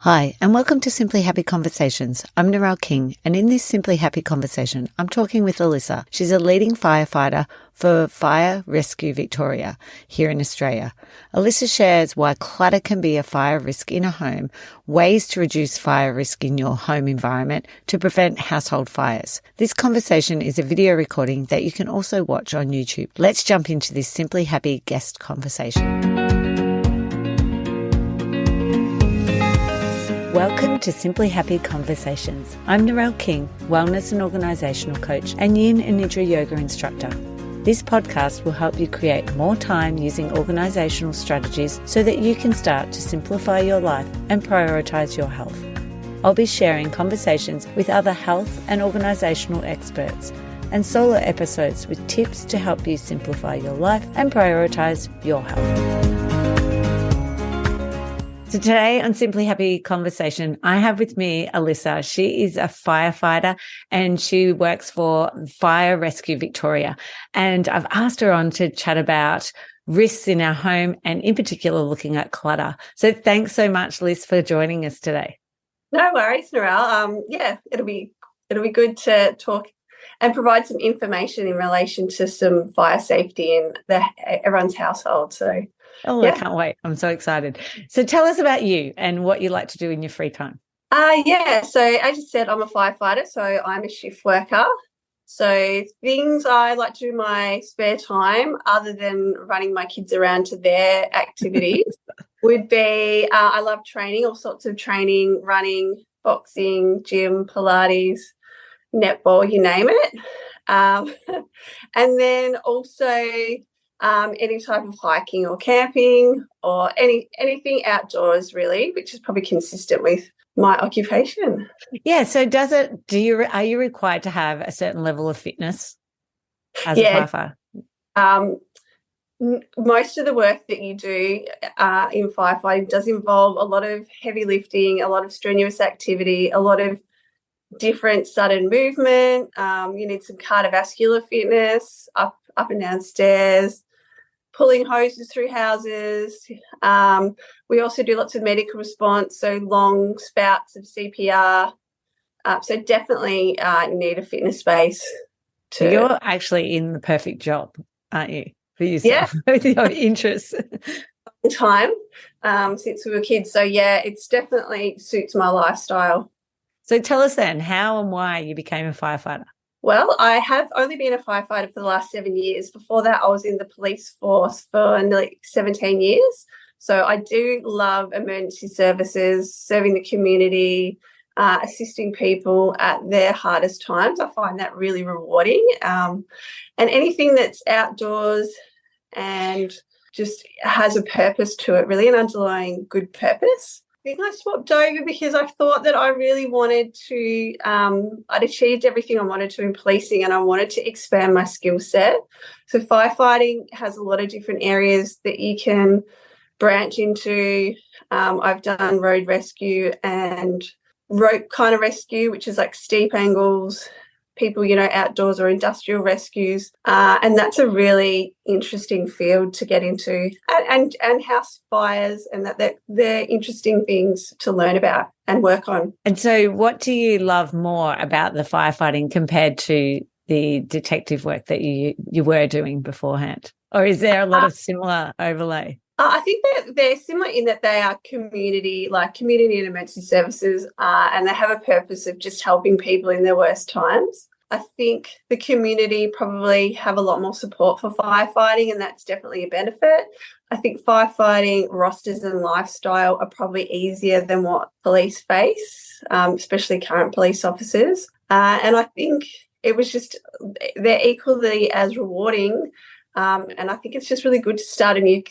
Hi, and welcome to Simply Happy Conversations. I'm Narelle King, and in this Simply Happy conversation, I'm talking with Alissa. She's a leading firefighter for Fire Rescue Victoria here in Australia. Alissa shares why clutter can be a fire risk in a home, ways to reduce fire risk in your home environment to prevent household fires. This conversation is a video recording that you can also watch on YouTube. Let's jump into this Simply Happy guest conversation. Welcome to Simply Happy Conversations. I'm Narelle King, wellness and organisational coach and yin and nidra yoga instructor. This podcast will help you create more time using organisational strategies so that you can start to simplify your life and prioritise your health. I'll be sharing conversations with other health and organisational experts and solo episodes with tips to help you simplify your life and prioritise your health. So today on Simply Happy Conversation, I have with me Alissa. She is a firefighter and she works for Fire Rescue Victoria. And I've asked her on to chat about risks in our home and in particular looking at clutter. So thanks so much, Liz, for joining us today. No worries, Narelle. It'll be good to talk and provide some information in relation to some fire safety in everyone's household. So. Oh, yeah. I can't wait. I'm so excited. So tell us about you and what you like to do in your free time. So as you said, I'm a firefighter, so I'm a shift worker. So things I like to do in my spare time, other than running my kids around to their activities, would be I love training, all sorts of training, running, boxing, gym, Pilates, netball, you name it. And then also any type of hiking or camping or anything outdoors really, which is probably consistent with my occupation. Yeah. So are you required to have a certain level of fitness as a firefighter? Most of the work that you do in firefighting does involve a lot of heavy lifting, a lot of strenuous activity, a lot of different sudden movement. You need some cardiovascular fitness, up and down stairs, pulling hoses through houses. We also do lots of medical response, so long spouts of CPR. So definitely you need a fitness base. So you're actually in the perfect job, aren't you, for yourself, with your interests? Time since we were kids. So, it's definitely suits my lifestyle. So tell us then how and why you became a firefighter. Well, I have only been a firefighter for the last 7 years. Before that, I was in the police force for nearly 17 years. So I do love emergency services, serving the community, assisting people at their hardest times. I find that really rewarding. And anything that's outdoors and just has a purpose to it, really an underlying good purpose. I think I swapped over because I thought that I really wanted to, I'd achieved everything I wanted to in policing and I wanted to expand my skill set. So firefighting has a lot of different areas that you can branch into. I've done road rescue and rope kind of rescue, which is like steep angles, people, outdoors or industrial rescues. And that's a really interesting field to get into and house fires, and that they're interesting things to learn about and work on. And so what do you love more about the firefighting compared to the detective work that you were doing beforehand? Or is there a lot of similar overlay? I think they're similar in that they are community and emergency services, and they have a purpose of just helping people in their worst times. I think the community probably have a lot more support for firefighting, and that's definitely a benefit. I think firefighting rosters and lifestyle are probably easier than what police face, especially current police officers. And I think they're equally as rewarding. And I think it's just really good to start a new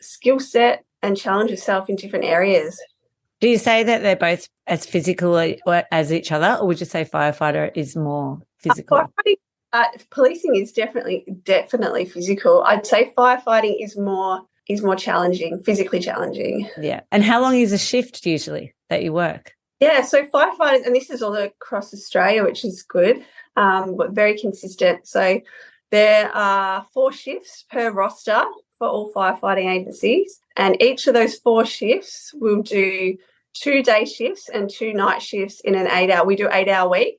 skill set and challenge yourself in different areas. Do you say that they're both as physical as each other, or would you say firefighter is more physical? Policing is definitely physical. I'd say firefighting is more challenging, physically challenging. Yeah. And how long is a shift usually that you work? Yeah, so firefighters, and this is all across Australia, which is good, but very consistent. So there are 4 shifts per roster for all firefighting agencies, and each of those 4 shifts will do 2 day shifts and 2 night shifts in an 8 hour. We do 8-hour week.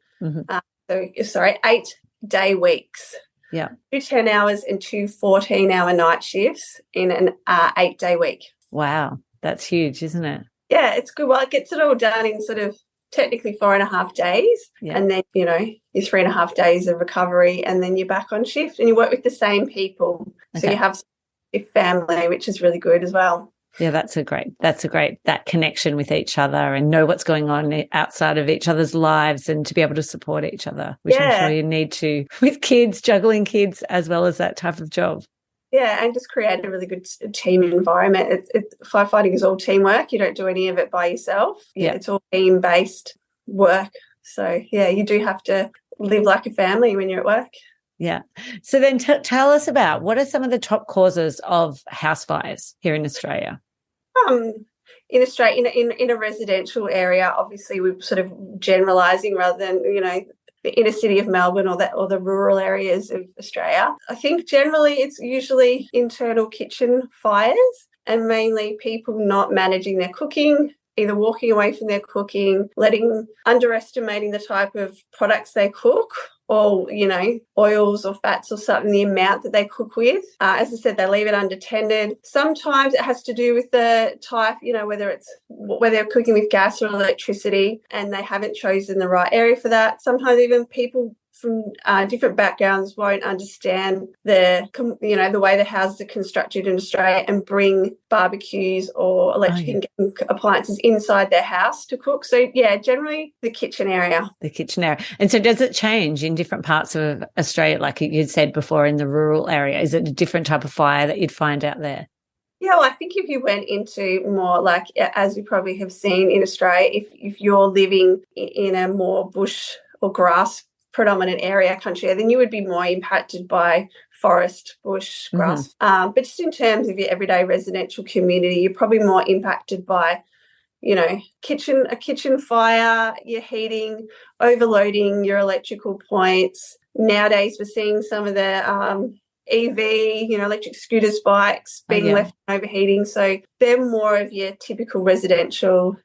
So 8-day weeks. Yeah. 2 10 hours and 2 14-hour night shifts in an 8-day week. Wow. That's huge, isn't it? Yeah, it's good. Well, it gets it all done in sort of technically 4.5 days. Yeah. And then, you know, your 3.5 days of recovery, and then you're back on shift and you work with the same people. Okay. So you have a family, which is really good as well. Yeah, that's a great, that connection with each other and know what's going on outside of each other's lives and to be able to support each other, which I'm sure you need to with kids, juggling kids as well as that type of job. Yeah, and just create a really good team environment. Firefighting is all teamwork. You don't do any of it by yourself. Yeah. It's all team-based work. So, yeah, you do have to live like a family when you're at work. Yeah. So then tell us about what are some of the top causes of house fires here in Australia? In Australia, in a residential area, obviously we're sort of generalising rather than, you know, the inner city of Melbourne or the rural areas of Australia. I think generally it's usually internal kitchen fires and mainly people not managing their cooking, either walking away from their cooking, underestimating the type of products they cook, or, you know, oils or fats or something, the amount that they cook with. As I said, they leave it unattended. Sometimes it has to do with the type, you know, whether they're cooking with gas or electricity and they haven't chosen the right area for that. Sometimes even people from different backgrounds won't understand the way the houses are constructed in Australia and bring barbecues or electric appliances inside their house to cook. So, yeah, generally the kitchen area. The kitchen area. And so does it change in different parts of Australia, like you'd said before, in the rural area? Is it a different type of fire that you'd find out there? Yeah, well, I think if you went into more like, as you probably have seen in Australia, if you're living in a more bush or grass predominant area country, then you would be more impacted by forest, bush, grass. But just in terms of your everyday residential community, you're probably more impacted by, you know, a kitchen fire, your heating, overloading your electrical points. Nowadays, we're seeing some of the EV, you know, electric scooters, bikes being left overheating. So they're more of your typical residential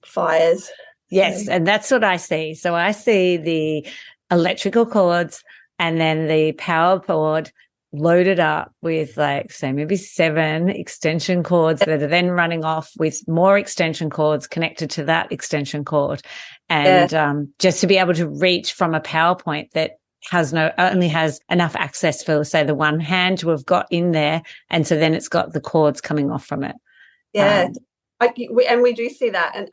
fires. Yes, and that's what I see. So I see the electrical cords and then the power board loaded up with maybe 7 extension cords that are then running off with more extension cords connected to that extension cord. And just to be able to reach from a power point that only has enough access for, say, the one hand to have got in there. And so then it's got the cords coming off from it. Yeah. We do see that.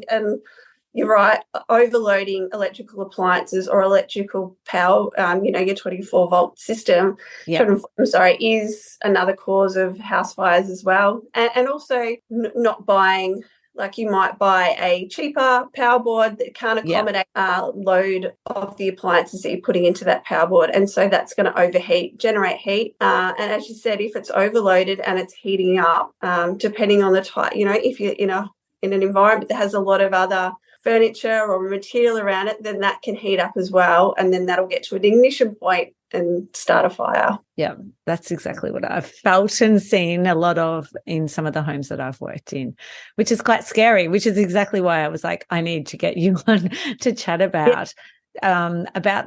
And you're right, overloading electrical appliances or electrical power, your 24-volt system, is another cause of house fires as well. And also not buying, like you might buy a cheaper power board that can't accommodate load of the appliances that you're putting into that power board. And so that's going to generate heat. And as you said, if it's overloaded and it's heating up, depending on the type, you know, if you're in an environment that has a lot of other furniture or material around it, then that can heat up as well, and then that'll get to an ignition point and start a fire. Yeah, that's exactly what I've felt and seen a lot of in some of the homes that I've worked in, which is quite scary, which is exactly why I was like, I need to get you on to chat about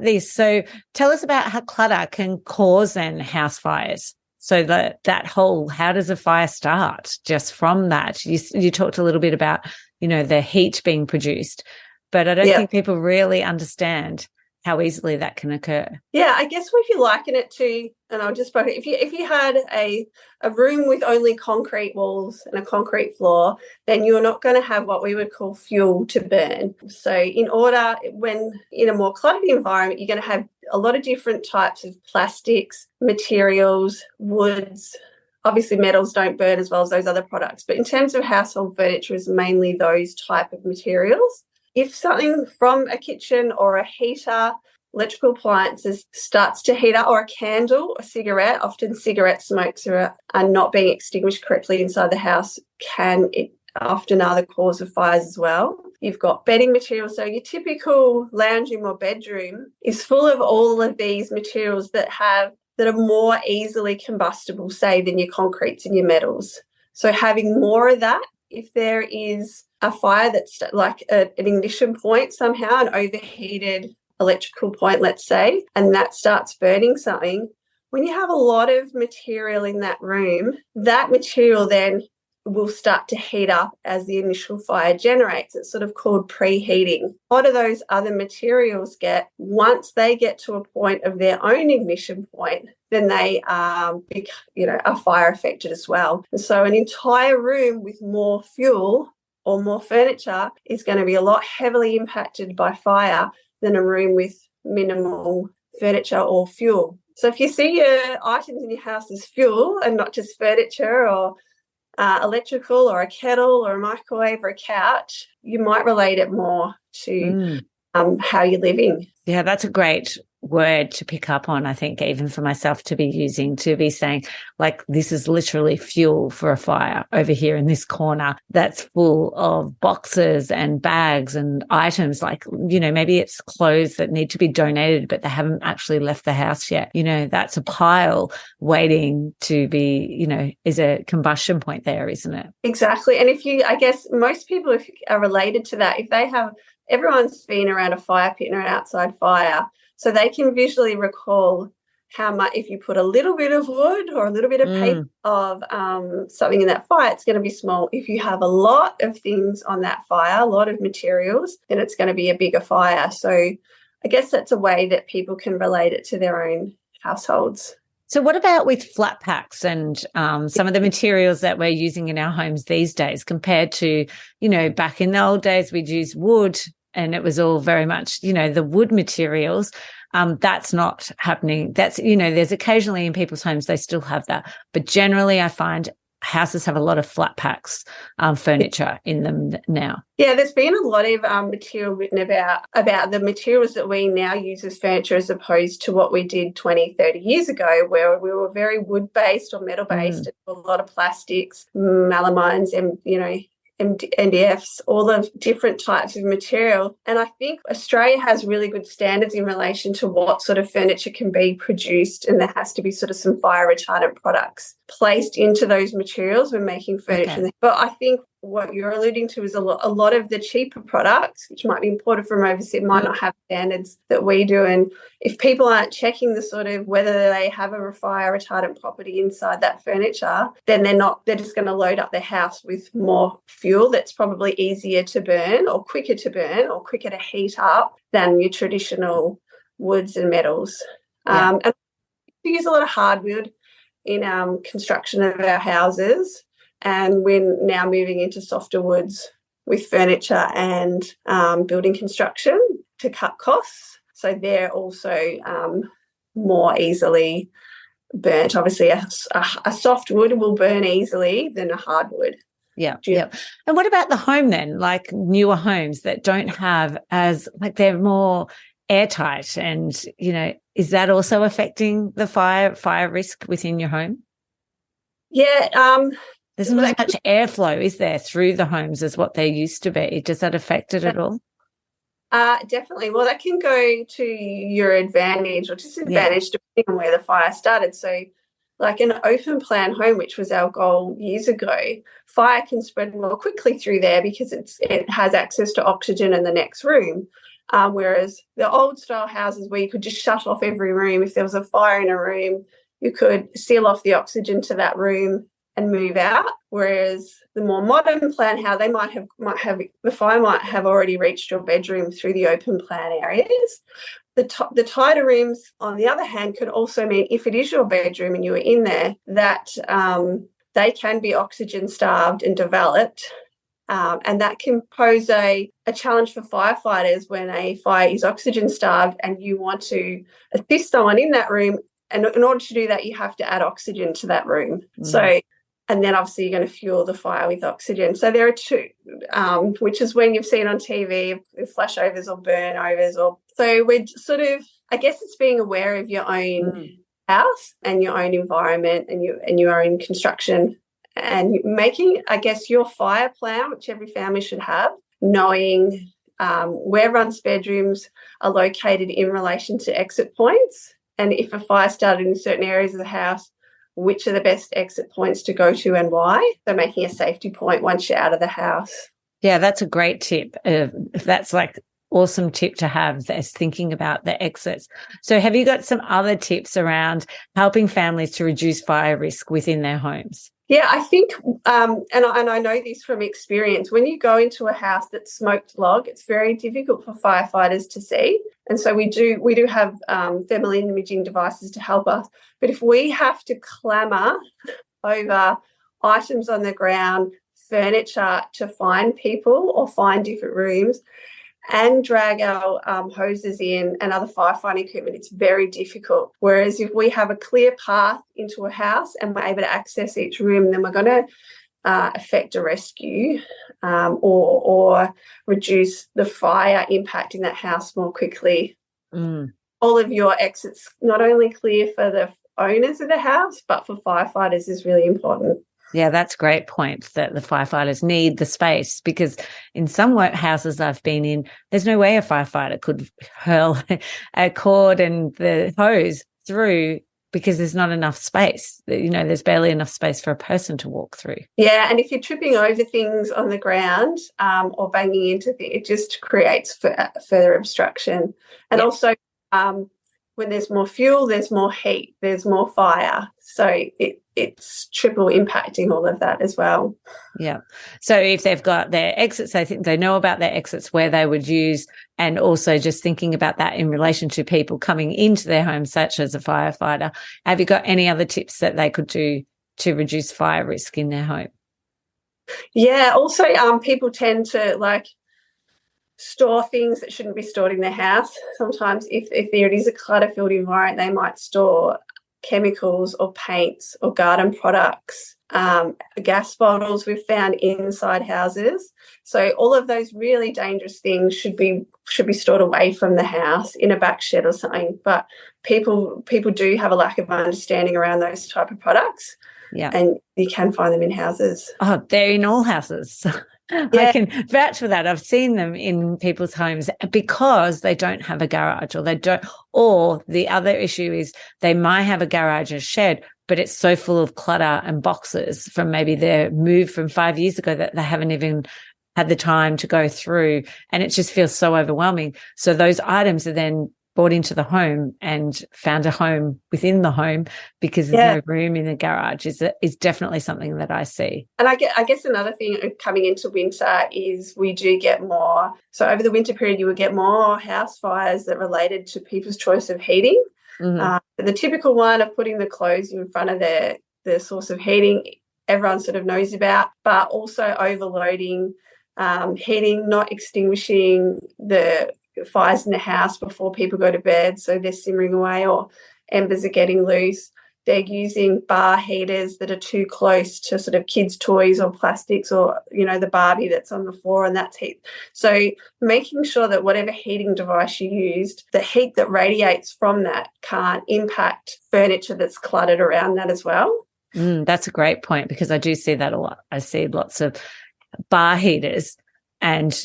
this. So tell us about how clutter can cause then house fires. So that whole, how does a fire start just from that? You talked a little bit about, you know, the heat being produced, but I don't think people really understand how easily that can occur. Yeah, I guess if you liken it to, and I'll just spoke, if you had a room with only concrete walls and a concrete floor, then you're not going to have what we would call fuel to burn. So when in a more cluttered environment, you're going to have a lot of different types of plastics, materials, woods. Obviously, metals don't burn as well as those other products. But in terms of household furniture, is mainly those type of materials. If something from a kitchen or a heater, electrical appliances starts to heat up, or a candle, a cigarette, often cigarette smokes are not being extinguished correctly inside the house, often are the cause of fires as well. You've got bedding materials. So your typical lounge room or bedroom is full of all of these materials that are more easily combustible, say, than your concretes and your metals. So having more of that if there is a fire that's like an ignition point somehow, an overheated electrical point, let's say, and that starts burning something, when you have a lot of material in that room, that material then will start to heat up as the initial fire generates. It's sort of called preheating. A lot of those other materials once they get to a point of their own ignition point, then they are fire affected as well. And so an entire room with more fuel or more furniture is going to be a lot heavily impacted by fire than a room with minimal furniture or fuel. So if you see your items in your house as fuel and not just furniture or electrical or a kettle or a microwave or a couch, you might relate it more to how you're living. Yeah, that's a great word to pick up on, I think, even for myself to be using, to be saying, like, this is literally fuel for a fire over here in this corner that's full of boxes and bags and items, like, maybe it's clothes that need to be donated, but they haven't actually left the house yet. That's a pile waiting to be, is a combustion point there, isn't it? Exactly. And I guess most people are related to that. If they have, everyone's been around a fire pit or an outside fire, so they can visually recall how much, if you put a little bit of wood or a little bit of paper of something in that fire, it's going to be small. If you have a lot of things on that fire, a lot of materials, then it's going to be a bigger fire. So I guess that's a way that people can relate it to their own households. So what about with flat packs and some of the materials that we're using in our homes these days compared to, back in the old days, we'd use wood and it was all very much, the wood materials. That's not happening. That's, there's occasionally in people's homes, they still have that. But generally I find houses have a lot of flat packs furniture in them now. Yeah, there's been a lot of material written about the materials that we now use as furniture as opposed to what we did 20, 30 years ago, where we were very wood-based or metal-based, a lot of plastics, melamines, and, MDFs, all the different types of material. And I think Australia has really good standards in relation to what sort of furniture can be produced, and there has to be sort of some fire retardant products placed into those materials when making furniture. Okay. But I think what you're alluding to is a lot of the cheaper products, which might be imported from overseas, might not have standards that we do. And if people aren't checking the sort of whether they have a fire retardant property inside that furniture, then they're just going to load up their house with more fuel that's probably easier to burn or quicker to heat up than your traditional woods and metals. And we use a lot of hardwood in construction of our houses. And we're now moving into softer woods with furniture and building construction to cut costs. So they're also more easily burnt. Obviously, a soft wood will burn easily than a hardwood. Yeah, yeah. And what about the home then? Like newer homes that don't have they're more airtight, and is that also affecting the fire risk within your home? Yeah. There's not as much airflow, is there, through the homes as what there used to be? Does that affect it at all? Definitely. Well, that can go to your advantage or disadvantage depending on where the fire started. So like an open plan home, which was our goal years ago, fire can spread more quickly through there because it has access to oxygen in the next room. Whereas the old style houses where you could just shut off every room, if there was a fire in a room, you could seal off the oxygen to that room and move out. Whereas the more modern plan, how they might have the fire might have already reached your bedroom through the open plan areas. The tighter rooms, on the other hand, could also mean if it is your bedroom and you are in there, that they can be oxygen starved and developed. And that can pose a challenge for firefighters when a fire is oxygen starved and you want to assist someone in that room. And in order to do that, you have to add oxygen to that room. So, and then obviously you're going to fuel the fire with oxygen. So there are two, which is when you've seen on TV flashovers or burnovers. So we're sort of, I guess it's being aware of your own house and your own environment and your own construction, and making, I guess, your fire plan, which every family should have, knowing where everyone's bedrooms are located in relation to exit points. And if a fire started in certain areas of the house, which are the best exit points to go to and why. So making a safety point once you're out of the house. Yeah, that's a great tip. That's like awesome tip to have, as thinking about the exits. So have you got some other tips around helping families to reduce fire risk within their homes? Yeah, I think, and I know this from experience, when you go into a house that's smoked log, it's very difficult for firefighters to see. And so we do have thermal imaging devices to help us. But if we have to clamor over items on the ground, furniture to find people or find different rooms, and drag our hoses in and other firefighting equipment, it's very difficult. Whereas if we have a clear path into a house and we're able to access each room, then we're going to effect a rescue or reduce the fire impacting that house more quickly. All of your exits, not only clear for the owners of the house, but for firefighters is really important. Yeah, that's a great point, that the firefighters need the space, because in some houses I've been in, there's no way a firefighter could hurl a cord and the hose through because there's not enough space. There's barely enough space for a person to walk through. Yeah, and if you're tripping over things on the ground or banging into things, it just creates further obstruction. And also when there's more fuel, there's more heat, there's more fire. So it's triple impacting all of that as well. Yeah. So if they've got their exits, I think they know about their exits, where they would use, and also just thinking about that in relation to people coming into their home, such as a firefighter. Have you got any other tips that they could do to reduce fire risk in their home? Yeah. Also, people tend to store things that shouldn't be stored in their house. Sometimes if there is a clutter-filled environment, they might store chemicals or paints or garden products, gas bottles we've found inside houses. So all of those really dangerous things should be stored away from the house in a back shed or something. But people do have a lack of understanding around those type of products. Yeah. And you can find them in houses. Oh, they're in all houses. Yeah. I can vouch for that. I've seen them in people's homes because they don't have a garage, or the other issue is they might have a garage or shed, but it's so full of clutter and boxes from maybe their move from 5 years ago that they haven't even had the time to go through, and it just feels so overwhelming. So those items are then brought into the home and found a home within the home because there's no room in the garage is definitely something that I see. And I guess another thing coming into winter is we do get more. So over the winter period, you would get more house fires that related to people's choice of heating. The typical one of putting the clothes in front of the source of heating, everyone sort of knows about, but also overloading heating, not extinguishing the fires in the house before people go to bed, so they're simmering away or embers are getting loose. They're using bar heaters that are too close to sort of kids' toys or plastics or, the Barbie that's on the floor, and that's heat. So making sure that whatever heating device you used, the heat that radiates from that can't impact furniture that's cluttered around that as well. That's a great point, because I do see that a lot. I see lots of bar heaters and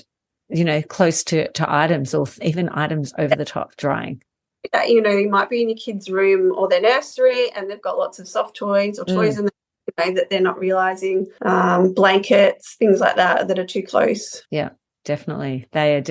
close to items, or even items over the top drying. You might be in your kid's room or their nursery and they've got lots of soft toys or toys in there that they're not realising, blankets, things like that are too close. Yeah, definitely. They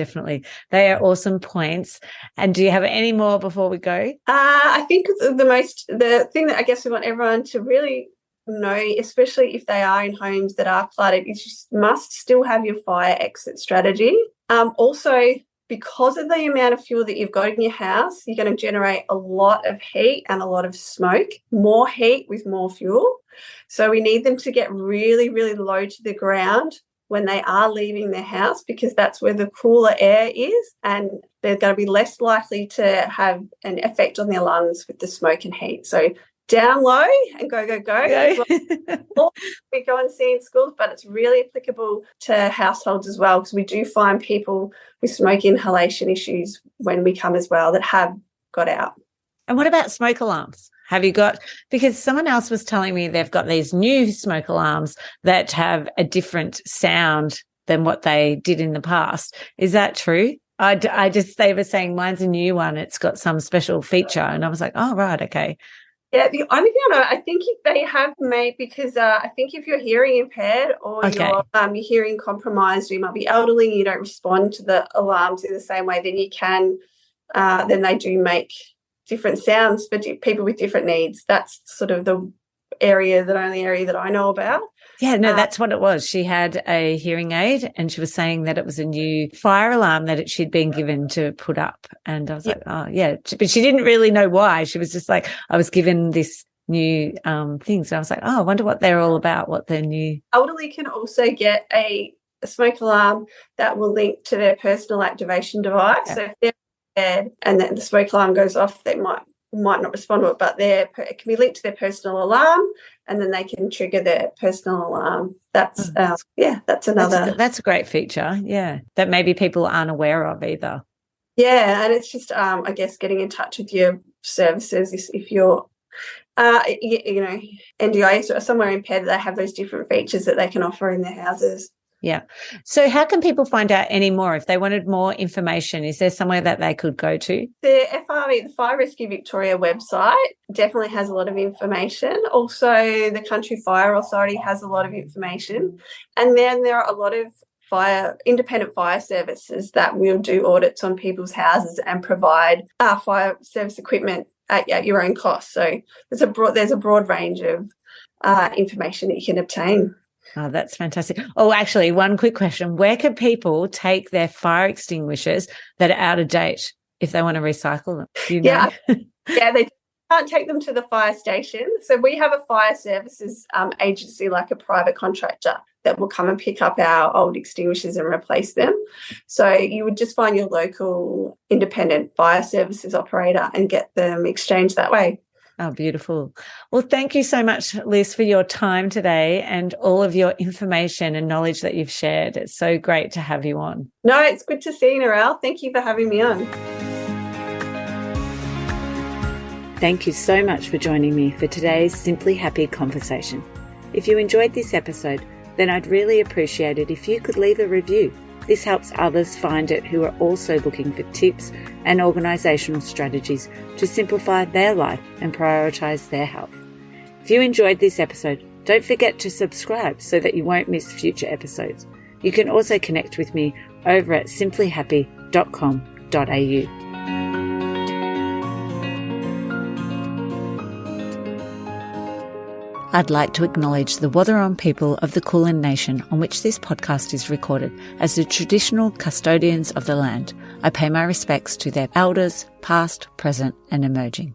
are awesome points. And do you have any more before we go? I think the thing that I guess we want everyone to really know, especially if they are in homes that are cluttered, is you must still have your fire exit strategy. Also, because of the amount of fuel that you've got in your house, you're going to generate a lot of heat and a lot of smoke, more heat with more fuel. So we need them to get really, really low to the ground when they are leaving their house, because that's where the cooler air is, and they're going to be less likely to have an effect on their lungs with the smoke and heat. So down low and go. Well, we go and see in schools, but it's really applicable to households as well, because we do find people with smoke inhalation issues when we come as well that have got out. And what about smoke alarms? Have you got, because someone else was telling me they've got these new smoke alarms that have a different sound than what they did in the past. Is that true? They were saying mine's a new one. It's got some special feature. And I was like, oh, right, okay. Yeah, the only thing I know, I think if they have made, because I think if you're hearing impaired or Okay. you're hearing compromised, or you might be elderly and you don't respond to the alarms in the same way, then you can, then they do make different sounds for people with different needs. That's sort of the only area that I know about. Yeah, no, that's what it was. She had a hearing aid and she was saying that it was a new fire alarm that she'd been given to put up. And I was like, oh, yeah. But she didn't really know why. She was just like, I was given this new thing. So I was like, oh, I wonder what they're all about, what they're new. Elderly can also get a smoke alarm that will link to their personal activation device. Yeah. So if they're impaired and then the smoke alarm goes off, they might not respond to it, but it can be linked to their personal alarm, and then they can trigger their personal alarm. That's that's another. That's a great feature. Yeah, that maybe people aren't aware of either. Yeah, and it's just I guess getting in touch with your services if you're NDIS or somewhere impaired, they have those different features that they can offer in their houses. Yeah. So how can people find out any more if they wanted more information? Is there somewhere that they could go to? The FRV, the Fire Rescue Victoria website, definitely has a lot of information. Also, the Country Fire Authority has a lot of information. And then there are a lot of independent fire services that will do audits on people's houses and provide fire service equipment at your own cost. So there's a broad range of information that you can obtain. Oh, that's fantastic. Oh, actually, one quick question. Where can people take their fire extinguishers that are out of date if they want to recycle them? Do you know? Yeah, they can't take them to the fire station. So we have a fire services agency, like a private contractor, that will come and pick up our old extinguishers and replace them. So you would just find your local independent fire services operator and get them exchanged that way. Oh, beautiful. Well, thank you so much, Liz, for your time today and all of your information and knowledge that you've shared. It's so great to have you on. No, it's good to see you, Narelle. Thank you for having me on. Thank you so much for joining me for today's Simply Happy conversation. If you enjoyed this episode, then I'd really appreciate it if you could leave a review. This helps others find it who are also looking for tips and organisational strategies to simplify their life and prioritise their health. If you enjoyed this episode, don't forget to subscribe so that you won't miss future episodes. You can also connect with me over at simplyhappy.com.au. I'd like to acknowledge the Wathaurong people of the Kulin Nation on which this podcast is recorded as the traditional custodians of the land. I pay my respects to their elders, past, present and emerging.